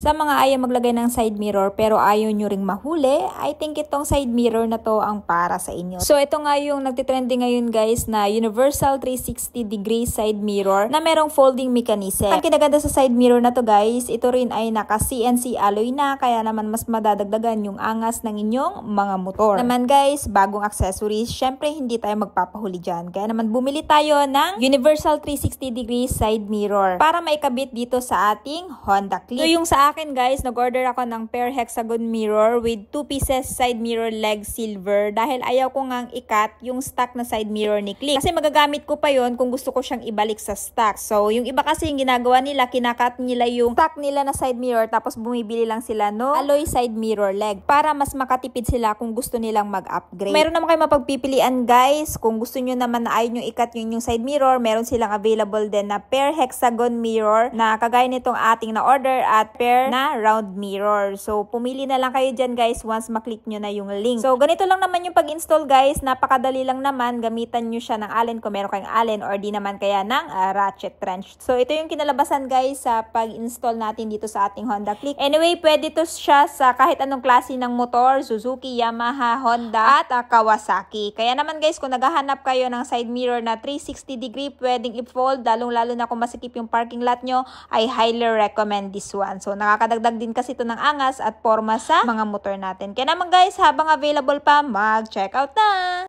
Sa mga ayaw maglagay ng side mirror pero ayaw nyo ring mahuli, I think itong side mirror na to ang para sa inyo. So ito nga yung nagtitrending ngayon guys na universal 360 degree side mirror na merong folding mechanism. Ang kinaganda sa side mirror na to guys, ito rin ay naka CNC alloy na kaya naman mas madadagdagan yung angas ng inyong mga motor. Naman guys, bagong accessories, syempre hindi tayo magpapahuli dyan. Kaya naman bumili tayo ng universal 360 degree side mirror para maikabit dito sa ating Honda Click. So yung sa akin guys, nag-order ako ng pair hexagon mirror with 2 pieces side mirror leg silver dahil ayaw ko ngang ikat yung stock na side mirror ni Click. Kasi magagamit ko pa yon kung gusto ko siyang ibalik sa stock. So yung iba kasi yung ginagawa nila, kinakat nila yung stock nila na side mirror tapos bumibili lang sila no alloy side mirror leg para mas makatipid sila kung gusto nilang mag-upgrade. Meron naman kayo mapagpipilian guys. Kung gusto nyo naman na ayaw nyo ikat yung side mirror, meron silang available din na pair hexagon mirror na kagaya nitong ating na order at pair na round mirror. So, pumili na lang kayo dyan guys once maklik nyo na yung link. So, ganito lang naman yung pag-install guys. Napakadali lang naman. Gamitan nyo siya ng Allen kung meron kayong Allen or di naman kaya ng ratchet wrench. So, ito yung kinalabasan guys sa pag-install natin dito sa ating Honda Click. Anyway, pwede to siya sa kahit anong klase ng motor, Suzuki, Yamaha, Honda at Kawasaki. Kaya naman guys, kung naghahanap kayo ng side mirror na 360 degree, pwedeng i-fold, lalong-lalo na kung masikip yung parking lot nyo, I highly recommend this one. So, nakakadagdag din kasi ito ng angas at forma sa mga motor natin. Kaya naman guys, habang available pa, mag-check out na!